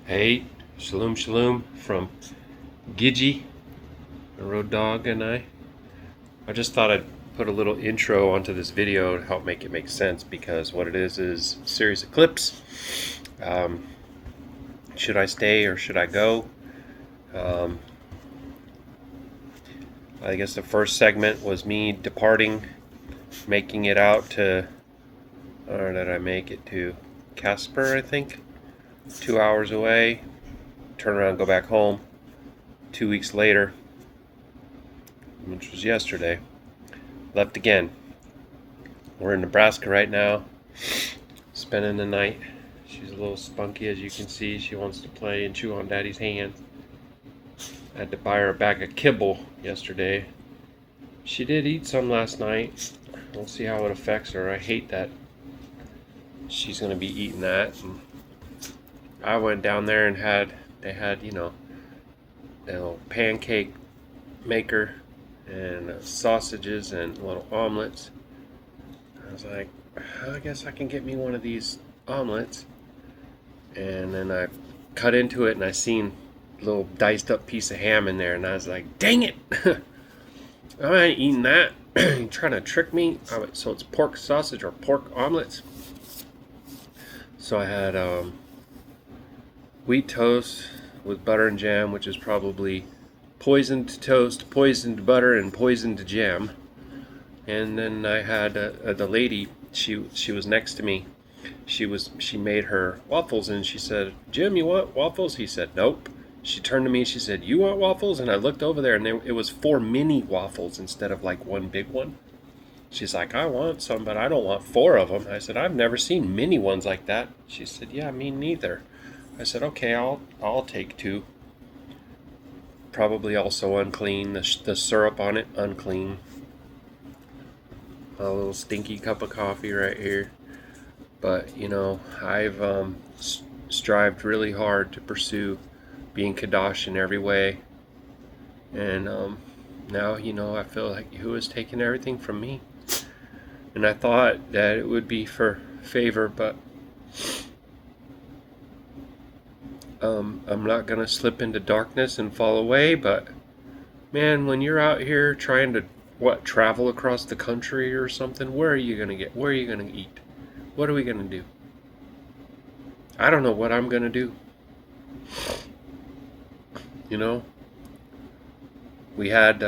Hey, Shalum Shalum from Gidgee, the road dog, and I just thought I'd put a little intro onto this video to help make it make sense, because what it is a series of clips. Should I stay or should I go? I guess the first segment was me departing, making it out to, or did I make it to Casper, I think? 2 hours away, turn around, go back home. 2 weeks later, which was yesterday, left again. We're in Nebraska right now, spending the night. She's a little spunky, as you can see. She wants to play and chew on Daddy's hand. I had to buy her a bag of kibble yesterday. She did eat some last night. We'll see how it affects her. I hate that she's going to be eating that. And I went down there and they had, a little pancake maker and sausages and little omelets. I was like, I guess I can get me one of these omelets. And then I cut into it and I seen a little diced up piece of ham in there, and I was like, dang it! I ain't eating that. You trying to trick me? So it's pork sausage or pork omelets. So I had wheat toast with butter and jam, which is probably poisoned toast, poisoned butter, and poisoned jam. And then I had the lady. She was next to me. She made her waffles, and she said, "Jim, you want waffles?" He said, "Nope." She turned to me. She said, "You want waffles?" And I looked over there, and it was 4 mini waffles instead of like one big one. She's like, "I want some, but I don't want 4 of them." I said, "I've never seen mini ones like that." She said, "Yeah, me neither." I said, "Okay, I'll take 2. Probably also unclean. The syrup on it, unclean. A little stinky cup of coffee right here. But, I've strived really hard to pursue being Qadash in every way. And now, I feel like Yahuwah is taking everything from me. And I thought that it would be for favor, but I'm not going to slip into darkness and fall away. But, man, when you're out here trying to, travel across the country or something, where are you going to eat? What are we going to do? I don't know what I'm going to do. We had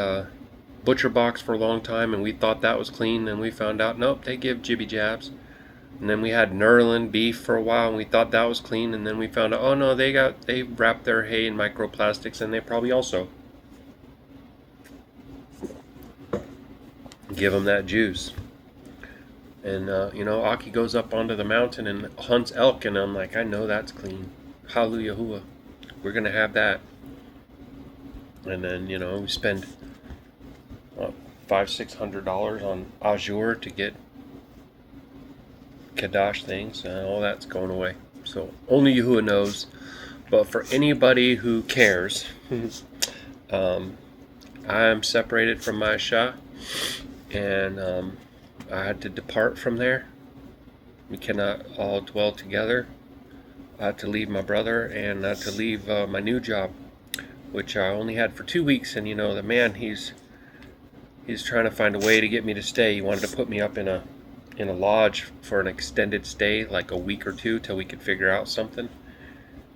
Butcher Box for a long time, and we thought that was clean, and we found out, nope, they give jibby jabs. And then we had Nerlin beef for a while, and we thought that was clean, and then we found out, oh no, they wrap their hay in microplastics, and they probably also give them that juice. And, Aki goes up onto the mountain and hunts elk, and I'm like, I know that's clean. Hallelujah. We're going to have that. And then, we spend $500-600 on Azure to get Qadash things, and all that's going away. So, only Yahuwah knows. But for anybody who cares, I'm separated from my Shah, and I had to depart from there. We cannot all dwell together. I had to leave my brother, and I had to leave my new job, which I only had for 2 weeks. And the man, he's trying to find a way to get me to stay. He wanted to put me up in a lodge for an extended stay, like a week or 2, till we could figure out something.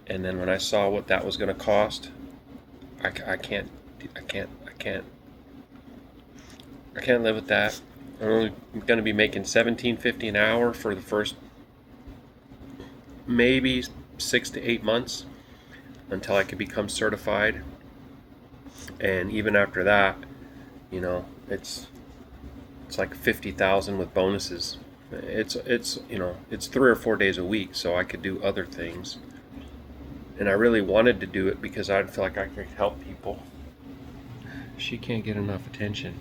And then when I saw what that was going to cost, I can't live with that. I'm only going to be making $17.50 an hour for the first maybe 6 to 8 months until I could become certified. And even after that, it's like $50,000 with bonuses. It's 3 or 4 days a week, so I could do other things. And I really wanted to do it because I'd feel like I could help people. She can't get enough attention.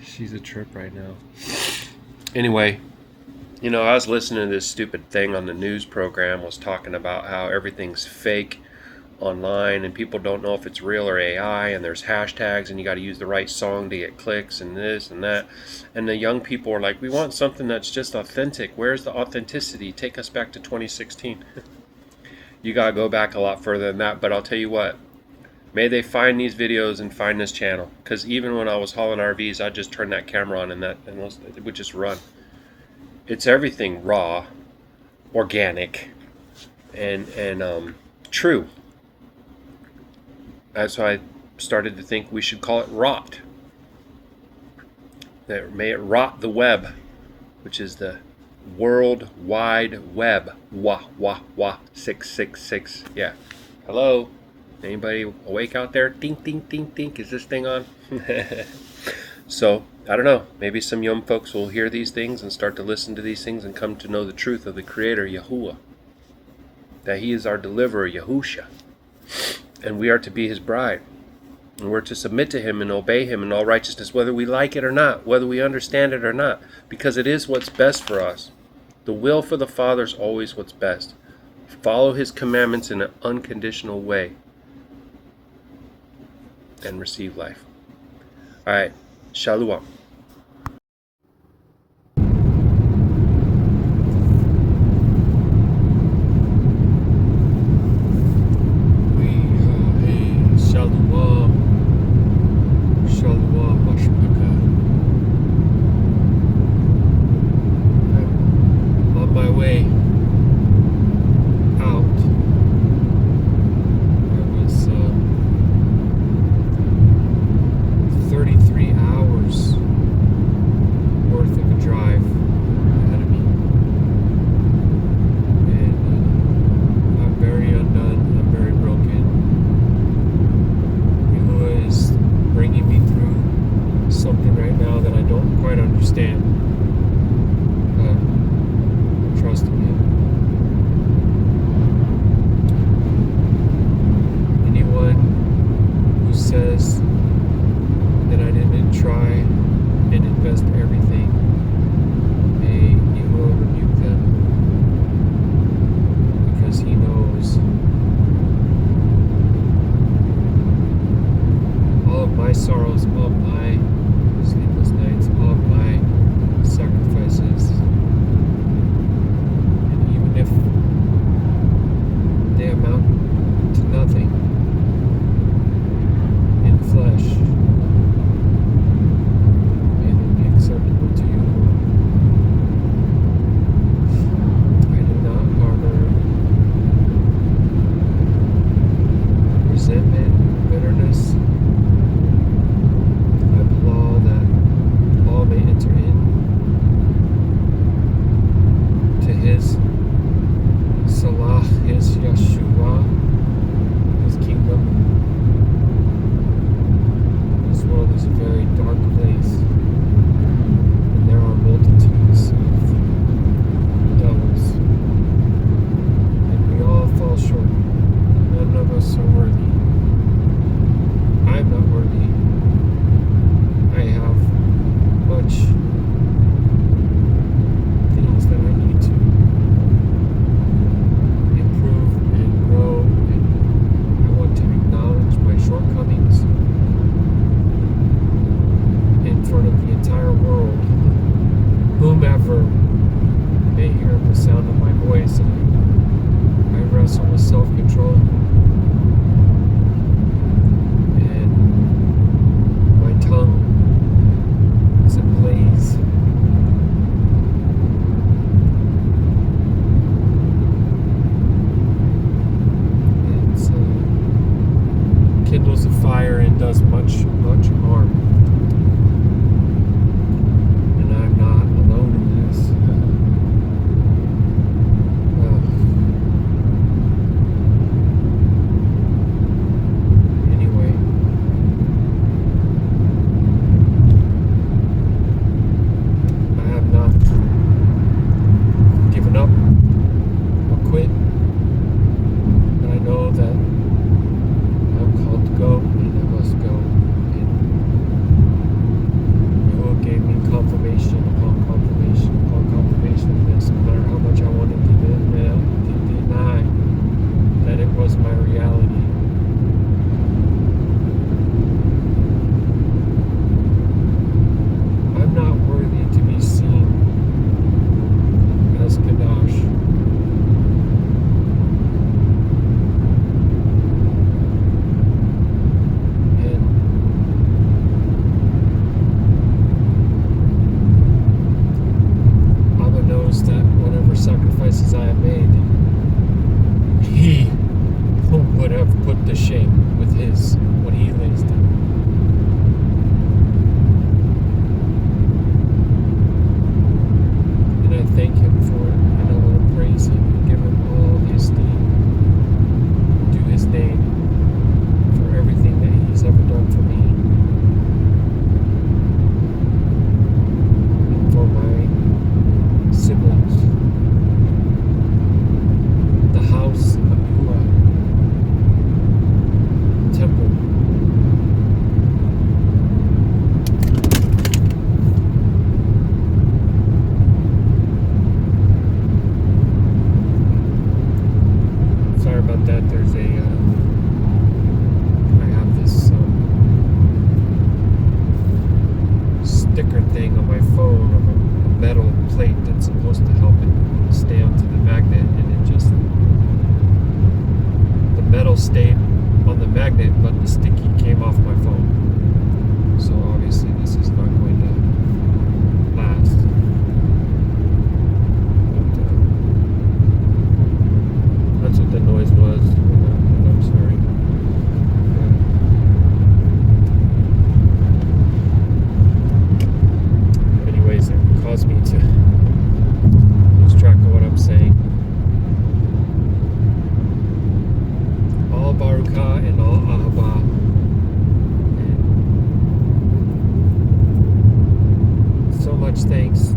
She's a trip right now. Anyway, I was listening to this stupid thing on the news program, was talking about how everything's fake online, and people don't know if it's real or AI, and there's hashtags, and you got to use the right song to get clicks and this and that. And the young people are like, we want something that's just authentic. Where's the authenticity? Take us back to 2016. You got to go back a lot further than that. But I'll tell you what, may they find these videos and find this channel, because even when I was hauling RVs, I'd just turn that camera on and it would just run. It's everything raw, organic, and true. That's why I started to think we should call it rot. That may it rot the web, which is the World Wide Web. Wah, wah, wah, 666. Yeah. Hello? Anybody awake out there? Ding, ding, ding, ding. Is this thing on? So, I don't know. Maybe some young folks will hear these things and start to listen to these things and come to know the truth of the Creator, Yahuwah. That He is our deliverer, Yahusha. And we are to be His bride. And we're to submit to Him and obey Him in all righteousness, whether we like it or not, whether we understand it or not, because it is what's best for us. The will for the Father is always what's best. Follow His commandments in an unconditional way and receive life. All right. Shalom. sacrifices I have made, He would have put to shame with what He lays down. And I thank Him for it, and I want to praise Him and give Him all the esteem due His name for everything that He's ever done for me and for my siblings. The house of Yahuah, temple. Sorry about that. There's I have this sticker thing on my phone of a metal plate that's supposed to help it stay onto the magnet, and it just, the metal stayed on the magnet, but the sticky came off my phone. So obviously this is not going to last. But, that's what the noise was. I'm sorry. Anyways, it caused me to lose track of what I'm saying. All Barukah and all Ahava. And so much thanks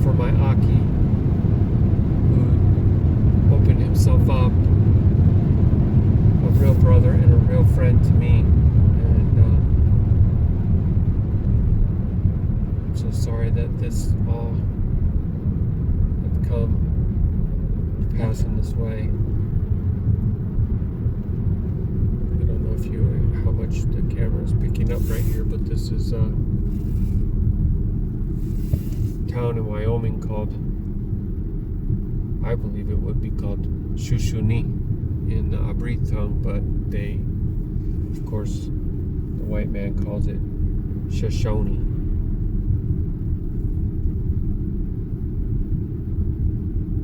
for my Aki, who opened himself up, a real brother and a real friend to me. And I'm so sorry that this all had come to pass in this way. I don't know if how much the camera is picking up right here, but this is a town in Wyoming called, I believe it would be called Shoshone in the Abri tongue, but they, of course, the white man calls it Shoshone.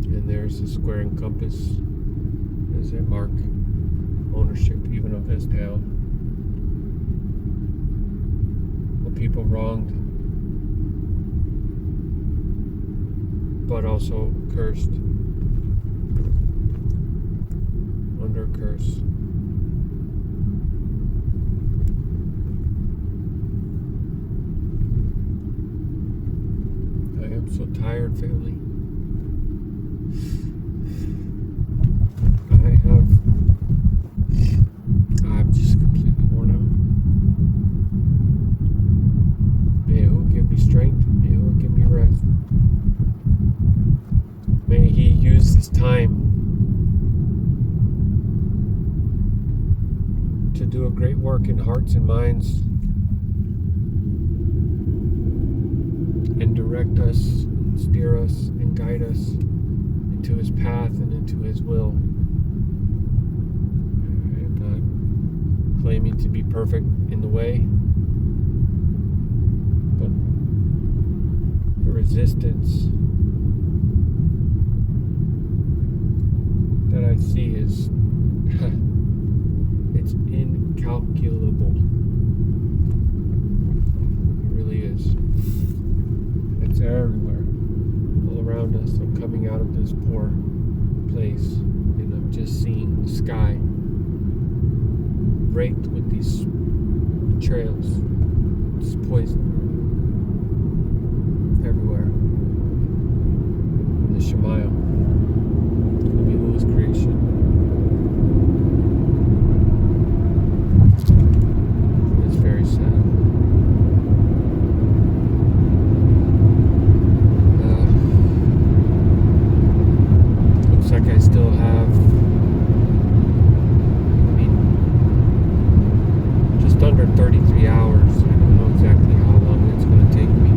And there's a square and compass as they mark ownership even of this town. The people wronged, but also cursed, under curse. I am so tired, family. I'm just completely worn out. May He give me strength. May He give me rest. May He use this time to do a great work in hearts and minds and direct us, and steer us, and guide us into His path and into His will. I'm not claiming to be perfect in the way, but the resistance that I see is it's incalculable. It really is. It's everywhere, all around us. I'm coming out of this poor place, and I'm just seeing the sky raked with these trails. It's poison everywhere. In the Shemayim, of Yahuah's creation. It's very sad. Looks like I still have, just under 33 hours. I don't know exactly how long it's going to take me.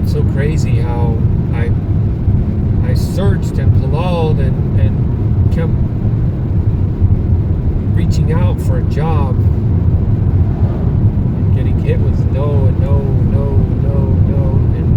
It's so crazy how I searched and halal and kept reaching out for a job and getting hit with no and no and no and no, and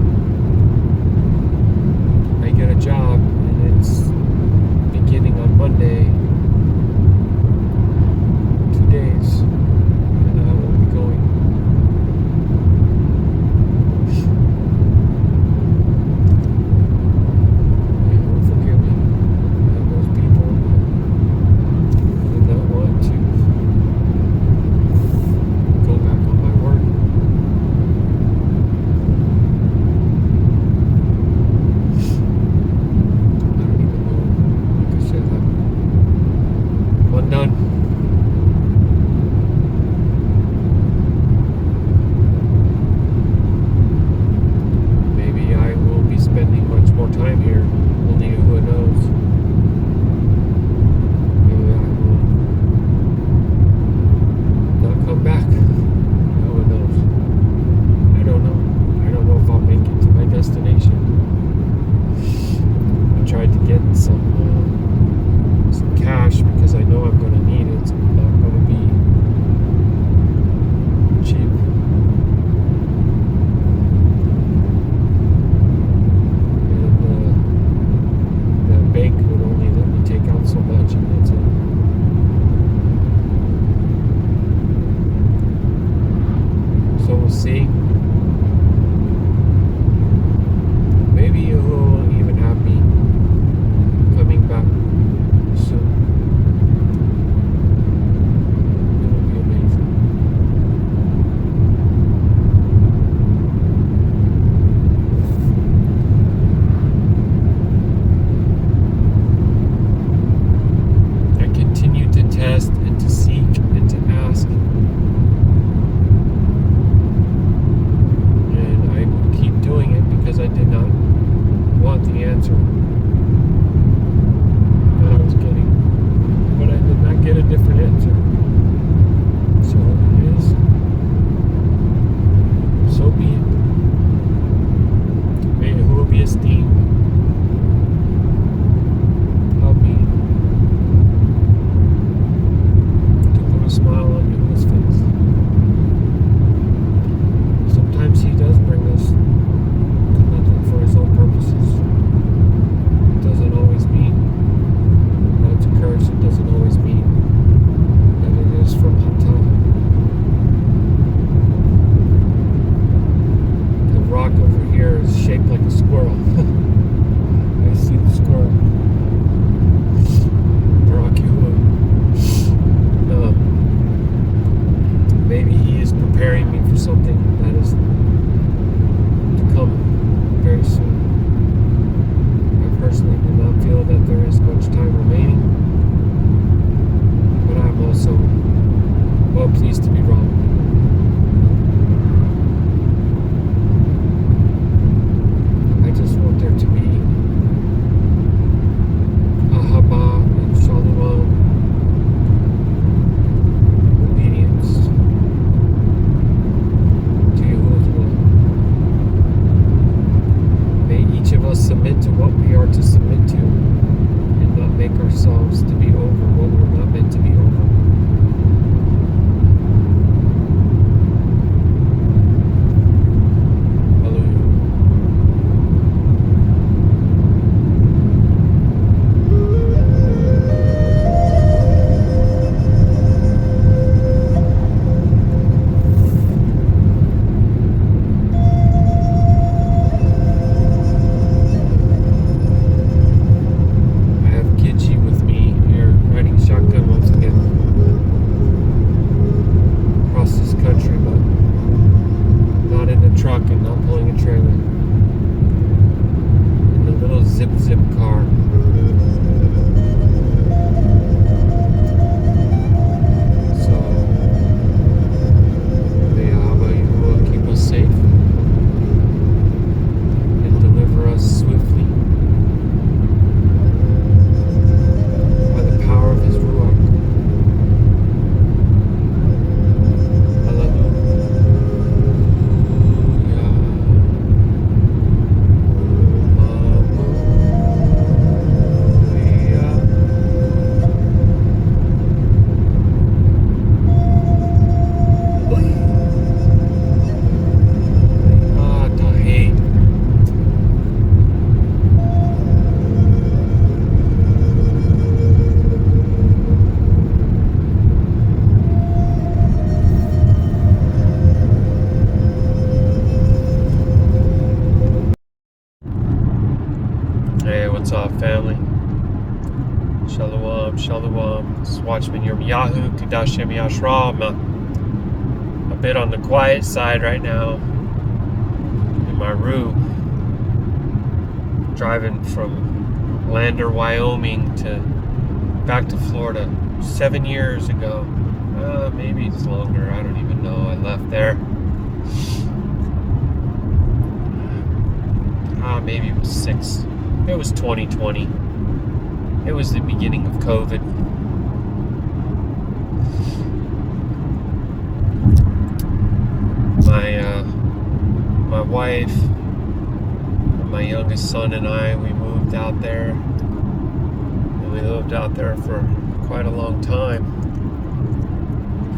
want the answer that I was getting, but I did not get a different answer. So it is. So be it. May Yahuah be esteemed. Help me to put a smile on Yahuah's face. Sometimes He does bring us to nothing for His own purposes. It doesn't always mean that it's a curse. It doesn't always mean that it is from Atah. The rock over here is shaped like a squirrel. I see the squirrel. Baruk Atah Yahuah. Maybe He is preparing me for something that is to come very soon. I personally do not feel that there is much time remaining, but I'm also well pleased to be wrong. I just want there to be ahaba and shalom, obedience to Yahuwah's will. May each of us submit to what we are to submit to, and not make ourselves to be over what we're not meant to be over. Hallelujah. I have Gidji with me here, riding shotgun once again across this country, but not in a truck and not pulling a trailer. In a little zip car. So may Abba Yahuwah keep us safe and deliver us swiftly by the power of His Ruach. Hallelujah. Hey, what's up, family? Shalom, Shalum. It's Watchman Yahoo, Qadashayam of Yasharal. I'm a bit on the quiet side right now in my route, driving from Lander, Wyoming to back to Florida 7 years ago. Maybe it's longer. I don't even know. I left there. Maybe it was 6. It was 2020. It was the beginning of COVID. My wife, and my youngest son and I, we moved out there. And we lived out there for quite a long time.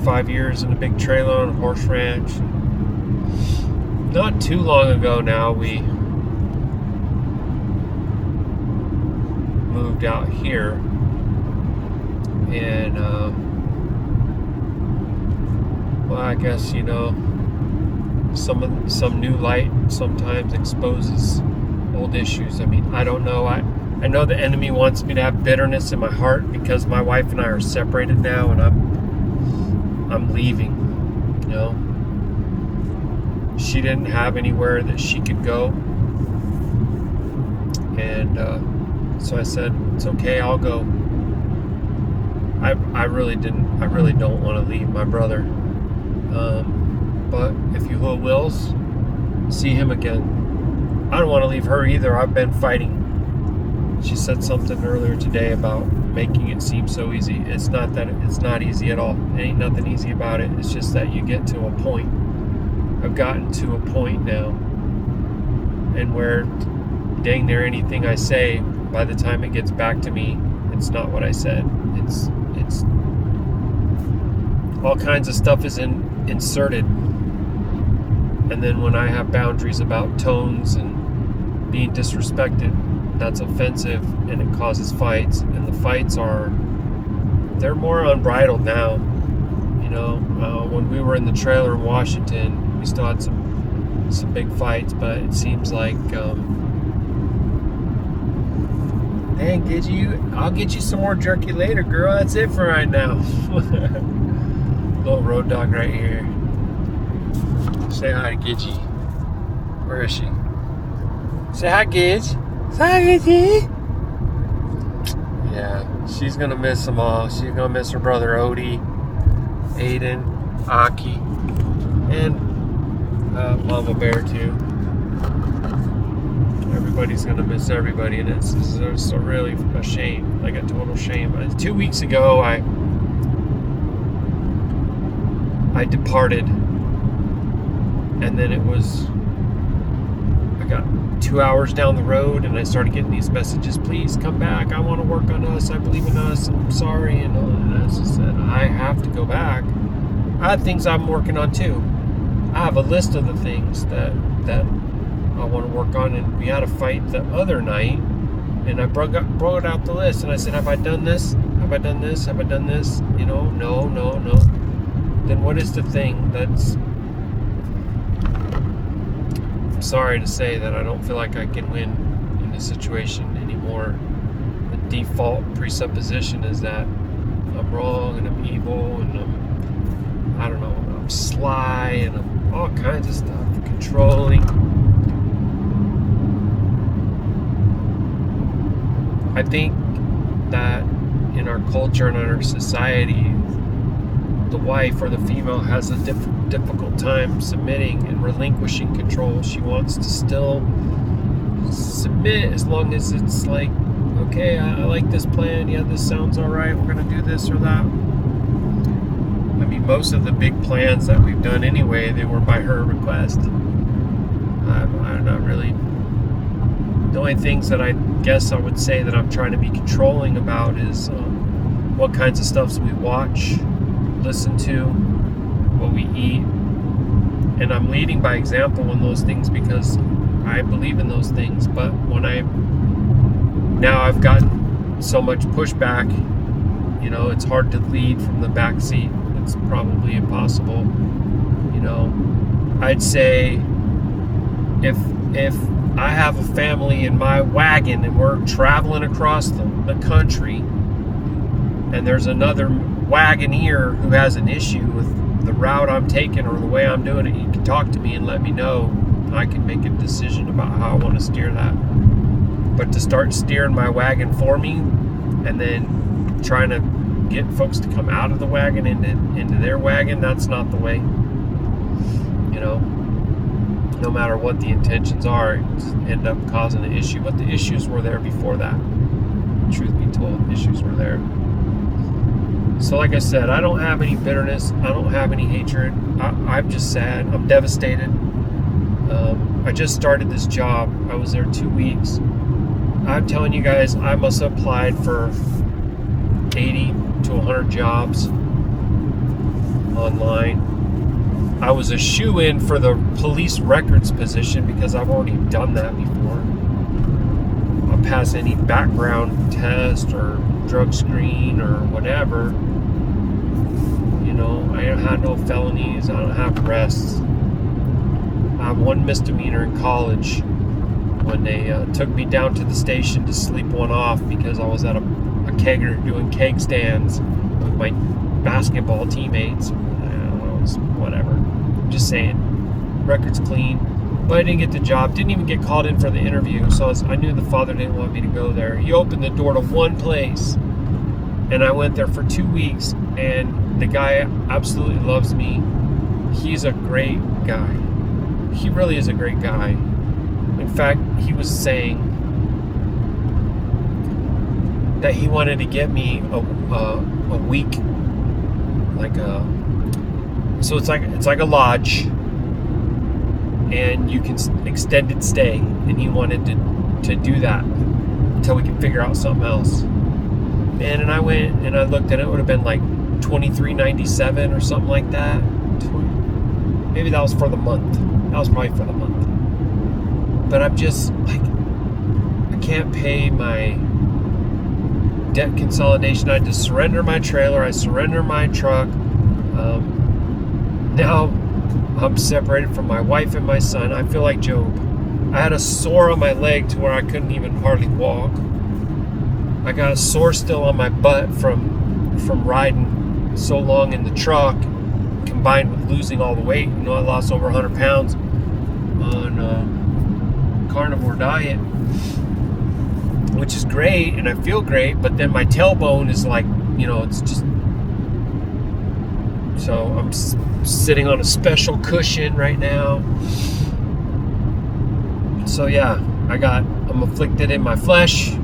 5 years in a big trailer on a horse ranch. Not too long ago now, we moved out here, and well, I guess some new light sometimes exposes old issues. I mean, I don't know. I know the enemy wants me to have bitterness in my heart because my wife and I are separated now, and I'm leaving. She didn't have anywhere that she could go, and so I said, it's okay, I'll go. I really don't want to leave my brother. But if Yahuwah wills, see him again. I don't want to leave her either. I've been fighting. She said something earlier today about making it seem so easy. It's not that. It's not easy at all. There ain't nothing easy about it. It's just that you get to a point. I've gotten to a point now, and where dang near anything I say, by the time it gets back to me, it's not what I said. It's all kinds of stuff is inserted, and then when I have boundaries about tones and being disrespected, that's offensive, and it causes fights, and the fights they're more unbridled now. You know, when we were in the trailer in Washington, we still had some big fights, but it seems like hey, I'll get you some more jerky later, girl. That's it for right now. Little road dog right here. Say hi to Gidgy. Where is she? Say hi, Gidge. Say hi, Gidgy. Yeah, she's gonna miss them all. She's gonna miss her brother Odie, Aiden, Aki, and Mama Bear too. Everybody's gonna miss everybody, and it's really a shame, like a total shame. 2 weeks ago, I departed, and then I got 2 hours down the road, and I started getting these messages: please come back, I want to work on us, I believe in us, I'm sorry, and all. And I just said, I have to go back. I have things I'm working on too. I have a list of the things that I want to work on, and we had a fight the other night, and I brought out the list, and I said, have I done this? Have I done this? Have I done this? You know, no. Then what is the thing that's... I'm sorry to say that I don't feel like I can win in this situation anymore. The default presupposition is that I'm wrong, and I'm evil, and I'm sly, and I'm all kinds of stuff, controlling. I think that in our culture and in our society, the wife or the female has a difficult time submitting and relinquishing control. She wants to still submit as long as it's like, okay, I like this plan. Yeah, this sounds all right. We're going to do this or that. I mean, most of the big plans that we've done anyway, they were by her request. I'm not really... The only things that I guess I would say that I'm trying to be controlling about is what kinds of stuff we watch, listen to, what we eat. And I'm leading by example in those things because I believe in those things. But now I've gotten so much pushback, you know, it's hard to lead from the back seat. It's probably impossible. You know, I'd say if I have a family in my wagon and we're traveling across the country, and there's another wagoneer who has an issue with the route I'm taking or the way I'm doing it, you can talk to me and let me know. I can make a decision about how I want to steer that. But to start steering my wagon for me and then trying to get folks to come out of the wagon into their wagon, that's not the way. You know, no matter what the intentions are, it end up causing an issue. But the issues were there before that. Truth be told, issues were there. So like I said, I don't have any bitterness. I don't have any hatred. I'm just sad. I'm devastated. I just started this job. I was there 2 weeks. I'm telling you guys, I must have applied for 80 to 100 jobs online. I was a shoo-in for the police records position because I've already done that before. I'll pass any background test or drug screen or whatever. You know, I don't have no felonies. I don't have arrests. I have one misdemeanor in college when they took me down to the station to sleep one off because I was at a kegger doing keg stands with my basketball teammates. Whatever. I'm just saying. Record's clean. But I didn't get the job. Didn't even get called in for the interview. So I knew the father didn't want me to go there. He opened the door to one place. And I went there for 2 weeks. And the guy absolutely loves me. He's a great guy. He really is a great guy. A In fact, he was saying that he wanted to get me a week, so it's like a lodge, and you can extended stay, and he wanted to do that until we can figure out something else. Man, and I went and I looked, and it would have been like $23.97 or something like that. Maybe that was for the month. That was probably for the month. But I'm just like, I can't pay my debt consolidation. I had to surrender my trailer. I surrender my truck. Now I'm separated from my wife and my son. I feel like Job. I had a sore on my leg to where I couldn't even hardly walk. I got a sore still on my butt from riding so long in the truck, combined with losing all the weight. You know, I lost over 100 pounds on carnivore diet, which is great, and I feel great, but then my tailbone is like, you know, it's just... So I'm sitting on a special cushion right now. So yeah, I'm afflicted in my flesh.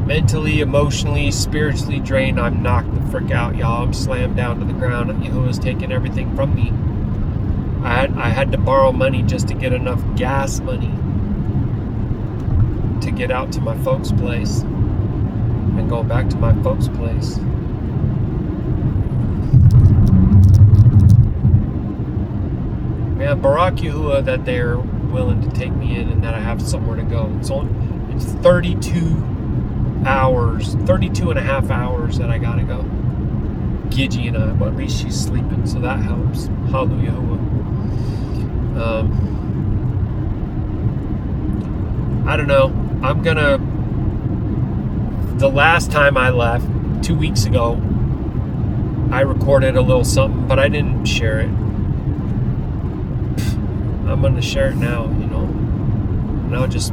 Mentally, emotionally, spiritually drained. I'm knocked the frick out, y'all. I'm slammed down to the ground. Yahuwah's taking everything from me. I had to borrow money just to get enough gas money to get out to my folks' place and go back to my folks' place. Man, Baruk Yahuah that they're willing to take me in and that I have somewhere to go. It's 32 and a half hours that I gotta go. Gidgy and I, but at least she's sleeping, so that helps. Hallelujah. I don't know. The last time I left, 2 weeks ago, I recorded a little something, but I didn't share it. I'm gonna share it now, you know. And I'll just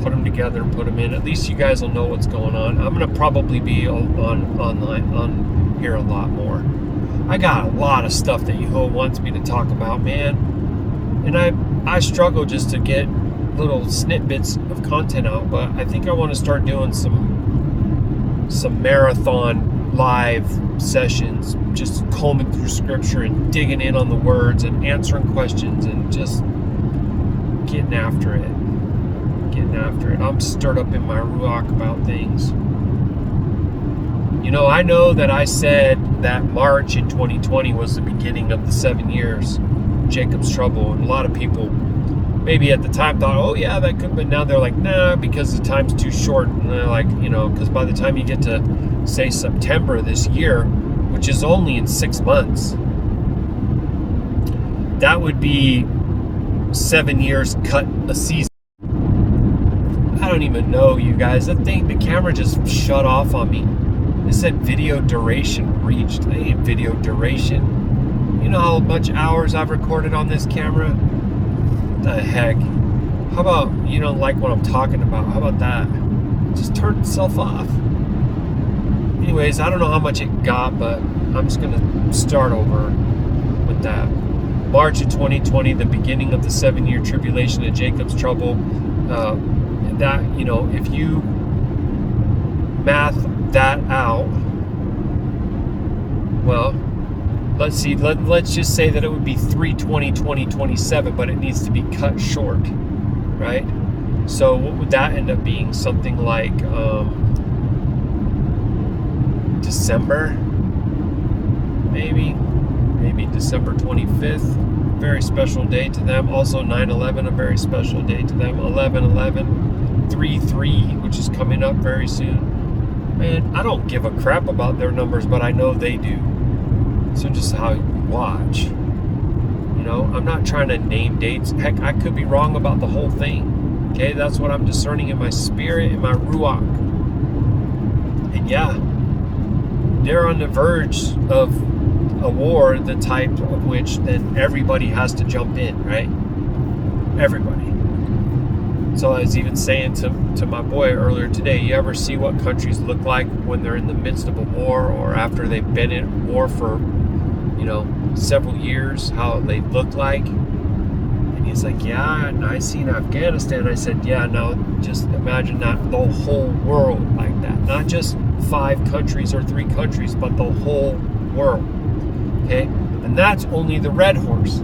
put them together and put them in. At least you guys will know what's going on. I'm gonna probably be on here a lot more. I got a lot of stuff that Yahuwah wants me to talk about, man, and I struggle just to get little snippets of content out. But I think I want to start doing some marathon live sessions, just combing through scripture and digging in on the words and answering questions and just getting after it. I'm stirred up in my Ruach about things. You know, I know that I said that March in 2020 was the beginning of the 7 years, Jacob's trouble, and a lot of people maybe at the time thought, oh yeah, that could, but now they're like, nah, because the time's too short. And they're like, you know, because by the time you get to, say, September this year, which is only in 6 months, that would be 7 years cut a season. I don't even know, you guys. The camera just shut off on me. It said video duration reached. I ain't video duration. You know how much hours I've recorded on this camera? What the heck? How about you don't like what I'm talking about? How about that? Just turn itself off. Anyways, I don't know how much it got, but I'm just gonna start over with that. March of 2020, the beginning of the 7-year tribulation of Jacob's trouble. That, you know, if you math that out, well, let's see, let's just say that it would be 3/20/2027, but it needs to be cut short, right? So what would that end up being? Something like December, maybe December 25th. Very special day to them. Also 9/11, a very special day to them. 11/11, 3/3, which is coming up very soon. Man, I don't give a crap about their numbers, but I know they do. So just how you watch. You know, I'm not trying to name dates. Heck, I could be wrong about the whole thing. Okay, that's what I'm discerning in my spirit, in my Ruach. And yeah, they're on the verge of a war, the type of which then everybody has to jump in, right? Everybody. So I was even saying to my boy earlier today, you ever see what countries look like when they're in the midst of a war or after they've been in war for, you know, several years, how they look like? And He's like, yeah, and I seen Afghanistan. I said, yeah, now just imagine that, the whole world like that. Not just 5 countries or 3 countries, but the whole world. Okay? And that's only the red horse.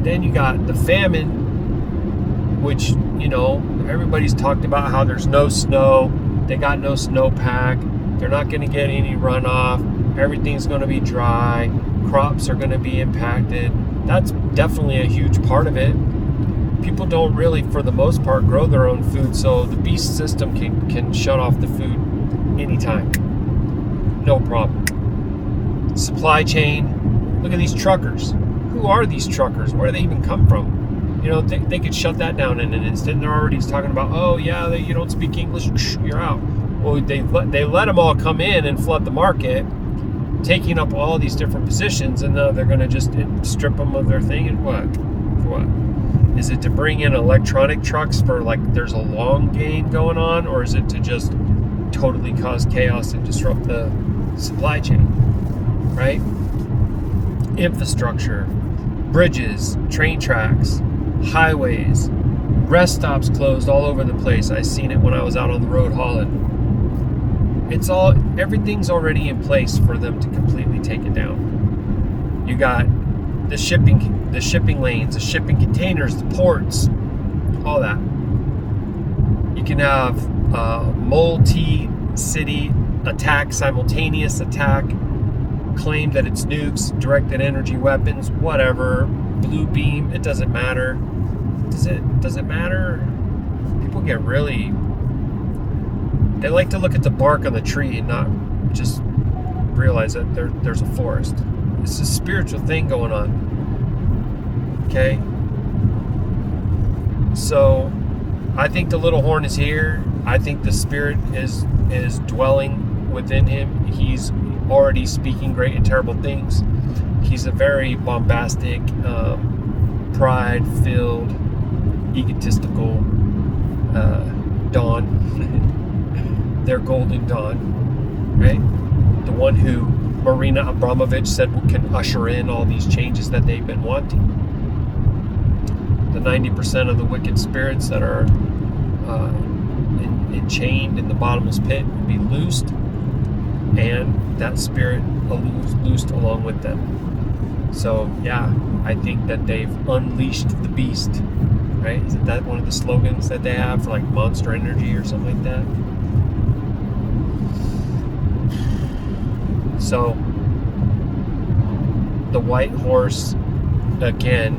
Then you got the famine, which, you know, everybody's talked about how there's no snow. They got no snowpack. They're not going to get any runoff. Everything's going to be dry. Crops are going to be impacted. That's definitely a huge part of it. People don't really, for the most part, grow their own food, so the beast system can shut off the food anytime. No problem. Supply chain. Look at these truckers. Who are these truckers? Where do they even come from? You know, they could shut that down in an instant. They're already talking about, oh yeah, you don't speak English, you're out. Well, they let them all come in and flood the market, taking up all these different positions, and now they're going to just strip them of their thing. And what? For what? Is it to bring in electronic trucks for, like, there's a long game going on, or is it to just totally cause chaos and disrupt the supply chain? Right? Infrastructure, bridges, train tracks, highways, rest stops closed all over the place. I seen it when I was out on the road hauling. Everything's already in place for them to completely take it down. You got the shipping lanes, the shipping containers, the ports, all that. You can have multi-city attack, simultaneous attack, claim that it's nukes, directed energy weapons, whatever, blue beam, it doesn't matter. Does it matter? People get really... They like to look at the bark on the tree and not just realize that there's a forest. It's a spiritual thing going on. Okay? So, I think the little horn is here. I think the spirit is dwelling within him. He's already speaking great and terrible things. He's a very bombastic, pride-filled, egotistical dawn. Their golden dawn, right? The one who Marina Abramovich said can usher in all these changes that they've been wanting. The 90% of the wicked spirits that are enchained in the bottomless pit will be loosed, and that spirit loosed along with them. So yeah, I think that they've unleashed the beast, right? Isn't that one of the slogans that they have for, like, Monster Energy or something like that? So, the white horse, again,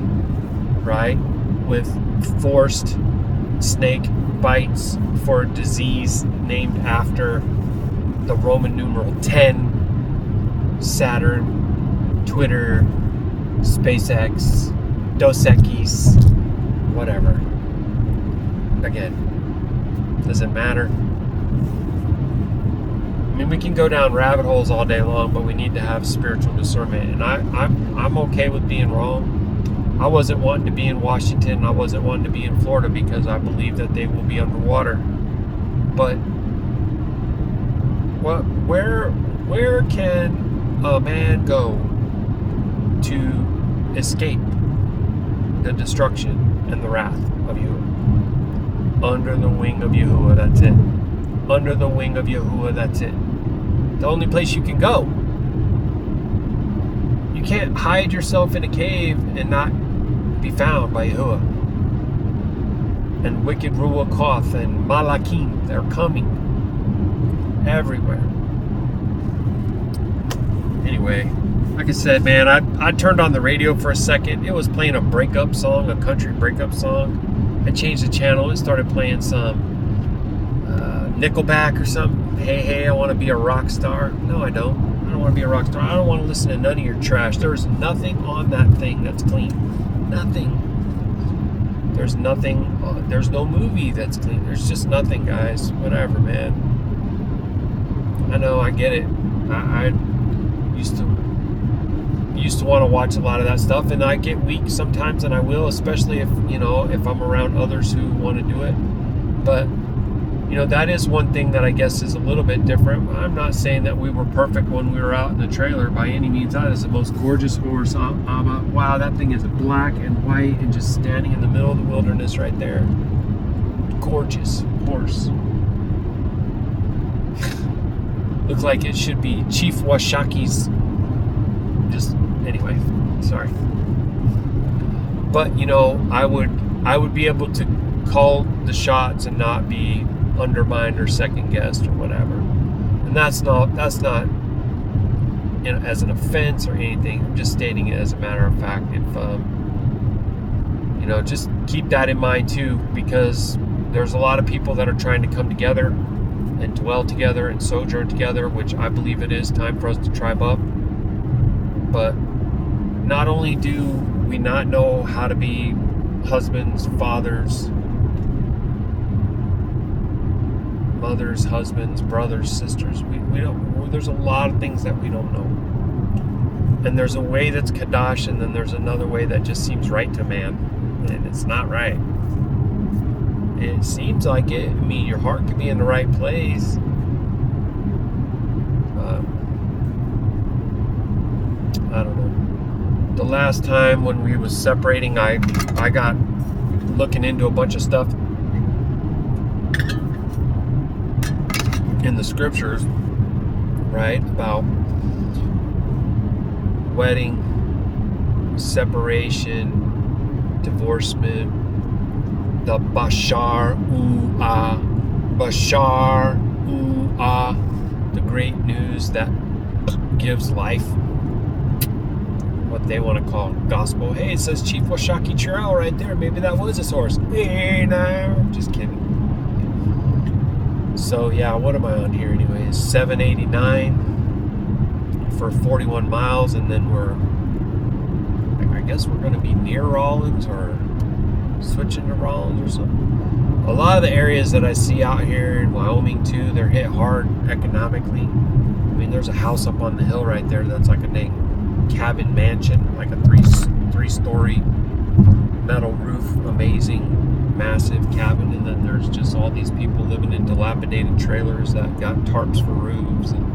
right, with forced snake bites for a disease named after the Roman numeral 10, Saturn, Twitter, SpaceX, Dos Equis, whatever. Again, does it matter? I mean, we can go down rabbit holes all day long, but we need to have spiritual discernment. And I'm okay with being wrong. I wasn't wanting to be in Washington. I wasn't wanting to be in Florida because I believe that they will be underwater. But where can a man go to escape the destruction and the wrath of Yahuwah? Under the wing of Yahuwah, that's it. Under the wing of Yahuwah, that's it. The only place you can go. You can't hide yourself in a cave and not be found by Yahuwah. And wicked Ruach Ha'Qadash and Malakim, they're coming everywhere. Anyway, like I said, man, I turned on the radio for a second. It was playing a breakup song, a country breakup song. I changed the channel. It started playing some Nickelback or something. Hey, I want to be a rock star. No, I don't. I don't want to be a rock star. I don't want to listen to none of your trash. There's nothing on that thing that's clean. Nothing. There's nothing. There's no movie that's clean. There's just nothing, guys. Whatever, man. I know. I get it. I used to want to watch a lot of that stuff, and I get weak sometimes, and I will, especially if I'm around others who want to do it. But that is one thing that I guess is a little bit different. I'm not saying that we were perfect when we were out in the trailer by any means. That is the most gorgeous horse. Wow, that thing is black and white and just standing in the middle of the wilderness right there. Gorgeous horse. Looks like it should be Chief Washaki's. Just anyway, sorry. But I would be able to call the shots and not be undermined or second guessed or whatever. And that's not as an offense or anything. I'm just stating it as a matter of fact. If just keep that in mind too, because there's a lot of people that are trying to come together and dwell together and sojourn together, which I believe it is time for us to tribe up. But not only do we not know how to be husbands, fathers, mothers, husbands, brothers, sisters, we don't. There's a lot of things that we don't know. And there's a way that's Qadash, and then there's another way that just seems right to man, and it's not right. It seems like it. I mean, your heart could be in the right place. I don't know. The last time when we was separating, I got looking into a bunch of stuff in the scriptures, right, about wedding, separation, divorcement, the Yashar'Al, the great news that gives life, what they want to call gospel. Hey, it says Chief Washaki Yashar'Al right there. Maybe that was his horse. Hey, no, just kidding. So yeah, what am I on here anyways? 789 for 41 miles, and then I guess we're going to be near Rawlins or switching to Rawlins or something. A lot of the areas that I see out here in Wyoming too, they're hit hard economically. I mean, there's a house up on the hill right there that's like a dang cabin mansion, like a three-story metal roof, amazing, massive cabin, and then there's just all these people living in dilapidated trailers that got tarps for roofs. And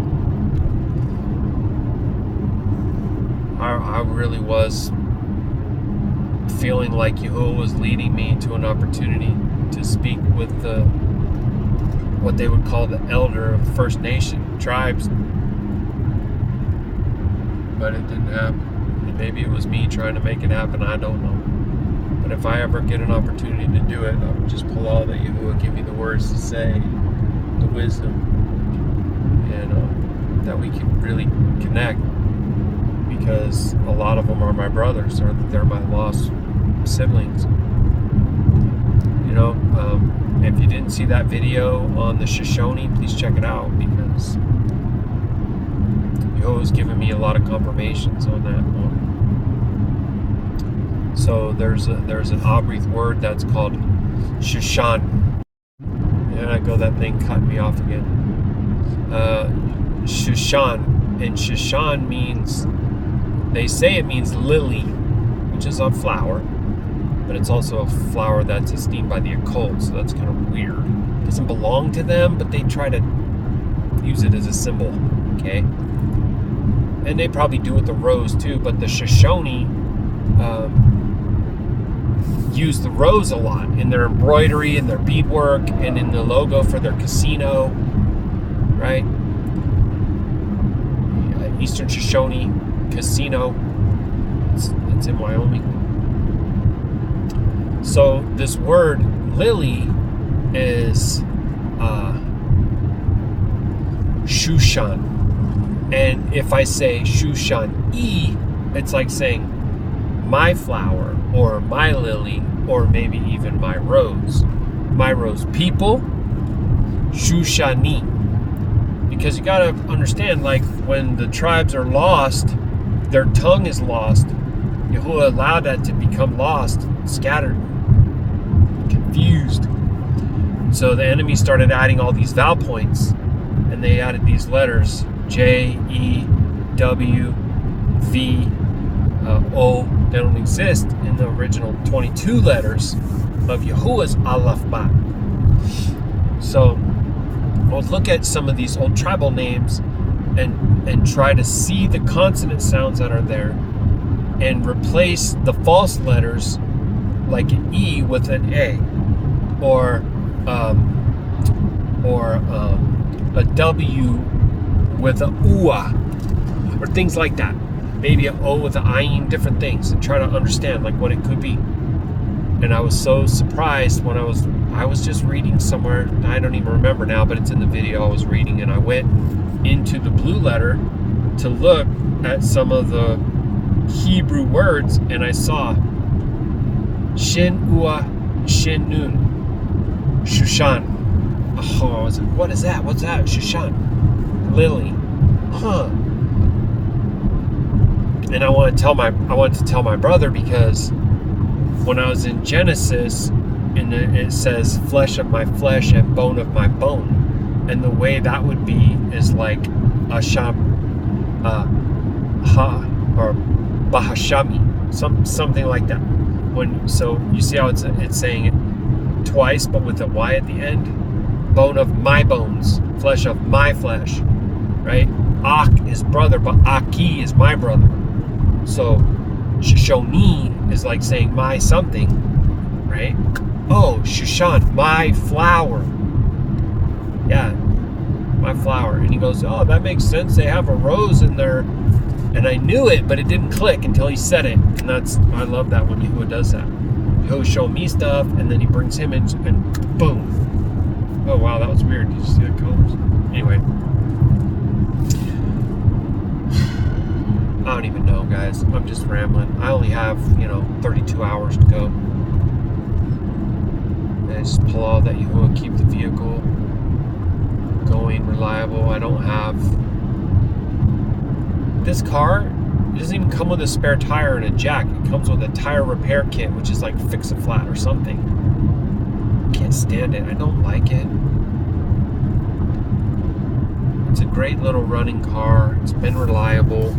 I really was feeling like Yahuwah was leading me to an opportunity to speak with what they would call the elder of First Nation tribes, but it didn't happen. And maybe it was me trying to make it happen, I don't know. But if I ever get an opportunity to do it, I would just pull all that Yahuwah, give me the words to say, the wisdom, and that we can really connect, because a lot of them are my brothers, or they're my lost siblings. If you didn't see that video on the Shoshone, please check it out, because Yahuwah's given me a lot of confirmations on that one. So there's an Abrith word that's called Shushan. And I go, that thing cut me off again. Shushan. And Shushan means, they say it means lily, which is a flower, but it's also a flower that's esteemed by the occult, so that's kind of weird. It doesn't belong to them, but they try to use it as a symbol, okay? And they probably do with the rose too, but the Shoshone use the rose a lot in their embroidery and their beadwork and in the logo for their casino, right? Eastern Shoshone Casino. It's in Wyoming. So this word lily is Shushan. And if I say Shushan-E, it's like saying my flower, or my lily, or maybe even my rose. My rose people, Shushani. Because you gotta understand, like when the tribes are lost, their tongue is lost. Yahuwah allowed that to become lost, scattered, confused. So the enemy started adding all these vowel points, and they added these letters, J, E, W, V, O. They don't exist in the original 22 letters of Yahuwah's Aleph Ba. So would look at some of these old tribal names and try to see the consonant sounds that are there and replace the false letters like an E with an A, or a W with a UA, or things like that. Maybe an O with an ayin, different things, and try to understand like what it could be. And I was so surprised when I was just reading somewhere, I don't even remember now, but it's in the video I was reading, and I went into the blue letter to look at some of the Hebrew words, and I saw Shin Ua Shin Nun Shushan. Oh, I was like, what is that? What's that? Shushan. Lily. Huh. And I wanted to tell my brother, because when I was in Genesis, and it says flesh of my flesh and bone of my bone, and the way that would be is like Asham Ha or Bahashami, something like that. So you see how it's saying it twice, but with a Y at the end. Bone of my bones, flesh of my flesh, right? Ak is brother, but Aki is my brother. So Shoshoni is like saying my something, right? Oh, Shushan, my flower. Yeah, my flower. And he goes, oh, that makes sense. They have a rose in there. And I knew it, but it didn't click until he said it. And I love that when Yahuah does that. He'll show me stuff, and then he brings him in, and boom. Oh, wow, that was weird. Did you see the colors? Anyway. I don't even know, guys. I'm just rambling. I only have, 32 hours to go. And I just pull all that Yahuah, keep the vehicle going, reliable. I don't have... This car, it doesn't even come with a spare tire and a jack. It comes with a tire repair kit, which is like fix a flat or something. Can't stand it. I don't like it. It's a great little running car. It's been reliable.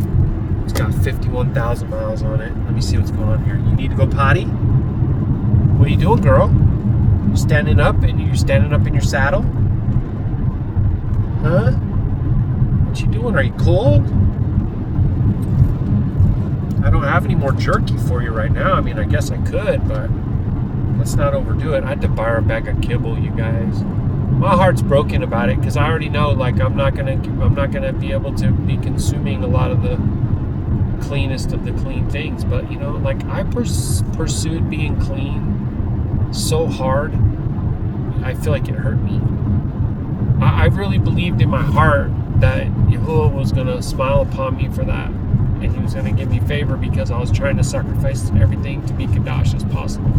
It's got 51,000 miles on it. Let me see what's going on here. You need to go potty? What are you doing, girl? You're standing up in your saddle? Huh? What you doing? Are you cold? I don't have any more jerky for you right now. I mean, I guess I could, but let's not overdo it. I had to buy her a bag of kibble, you guys. My heart's broken about it, because I already know, like, I'm not gonna be able to be consuming a lot of the cleanest of the clean things. But like, I pursued being clean so hard. I feel like it hurt me. I really believed in my heart that Yahuah was gonna smile upon me for that. And he was going to give me favor, because I was trying to sacrifice everything to be Qadash as possible.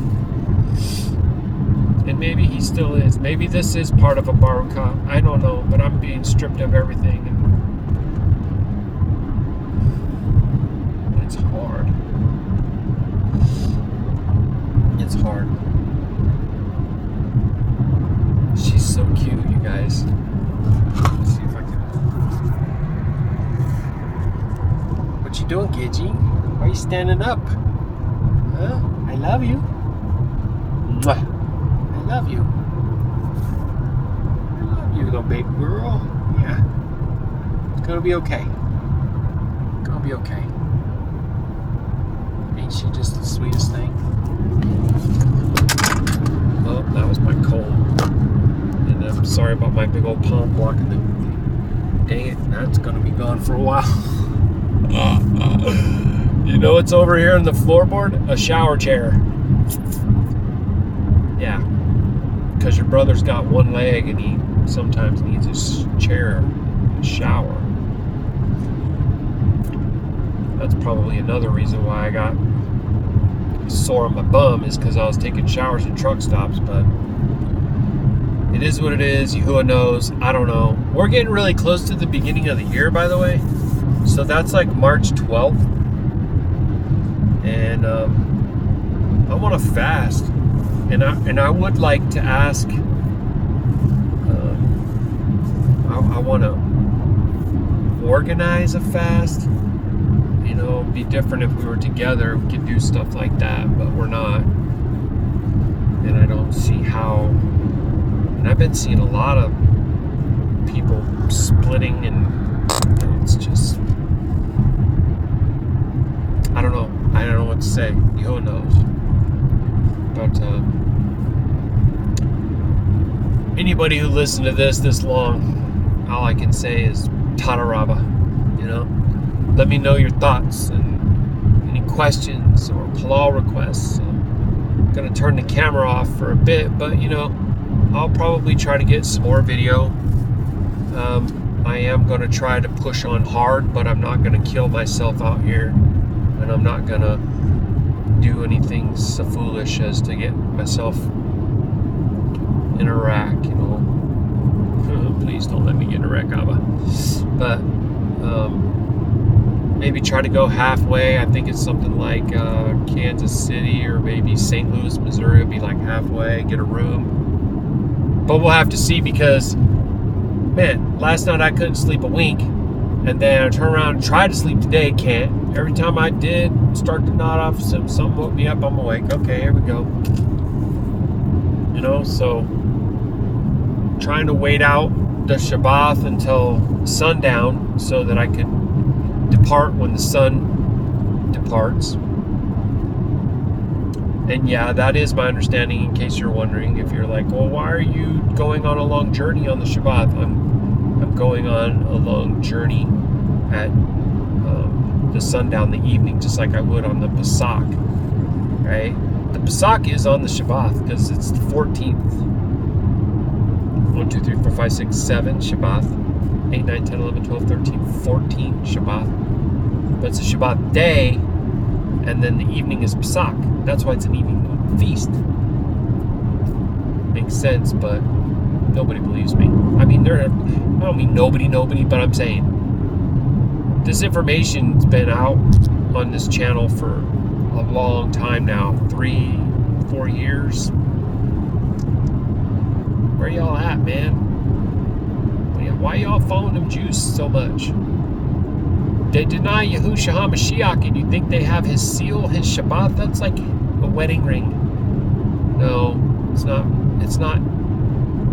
And maybe he still is. Maybe this is part of a Baruk Atah. I don't know, but I'm being stripped of everything. And it's hard. It's hard. She's so cute, you guys. Let's see if I can... What you doing, Gidgy? Why are you standing up? Huh? I love you. Mwah. I love you. I love you, little baby girl. Yeah. It's gonna be okay. It's gonna be okay. Ain't she just the sweetest thing? Oh, that was my comb. And I'm sorry about my big old palm blocking the... Dang it, that's gonna be gone for a while. You know what's over here in the floorboard? A shower chair. Yeah. Because your brother's got one leg and he sometimes needs a chair, a shower. That's probably another reason why I got sore on my bum, is because I was taking showers in truck stops. But it is what it is. Yahuah knows. I don't know. We're getting really close to the beginning of the year, by the way. So that's like March 12th. And I want to fast. And I would like to ask, I want to organize a fast. It'd be different if we were together. We could do stuff like that, but we're not. And I don't see how. And I've been seeing a lot of people splitting, and it's just, I don't know what to say. Who knows? But anybody who listened to this long, all I can say is Tadaraba. Let me know your thoughts and any questions or halal requests. I'm gonna turn the camera off for a bit, but I'll probably try to get some more video. I am gonna try to push on hard, but I'm not gonna kill myself out here, and I'm not gonna do anything so foolish as to get myself in Iraq. Please don't let me get in Iraq, Abba. But maybe try to go halfway. I think it's something like Kansas City or maybe St. Louis, Missouri would be like halfway, get a room. But we'll have to see, because, man, last night I couldn't sleep a wink. And then I turn around and try to sleep today, can't. Every time I did start to nod off, something woke me up, I'm awake. Okay, here we go. So trying to wait out the Shabbat until sundown so that I could depart when the sun departs. And yeah, that is my understanding, in case you're wondering. If you're like, well, why are you going on a long journey on the Shabbat? I'm going on a long journey at the sundown, the evening, just like I would on the Pesach, right? The Pesach is on the Shabbat because it's the 14th. 1, 2, 3, 4, 5, 6, 7 Shabbat. 8, 9, 10, 11, 12, 13, 14 Shabbat. But it's a Shabbat day, and then the evening is Pesach. That's why it's an evening feast. Makes sense, but nobody believes me. I mean, I don't mean nobody, but I'm saying this information's been out on this channel for a long time now, 3-4 years. Where y'all at, man? Why y'all following them Jews so much? They deny Yahusha HaMashiach, and you think they have his seal, his Shabbat? That's like a wedding ring. No, it's not. It's not.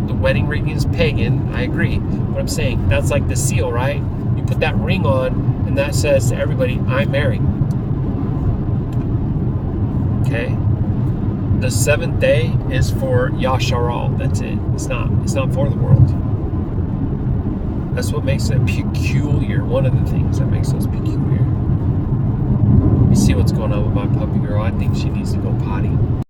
The wedding ring is pagan, I agree. But I'm saying, that's like the seal, right? You put that ring on, and that says to everybody, I'm married. Okay? The 7th day is for Yashar'Al. That's it. It's not for the world. That's what makes it peculiar. One of the things that makes us peculiar. You see what's going on with my puppy girl. I think she needs to go potty.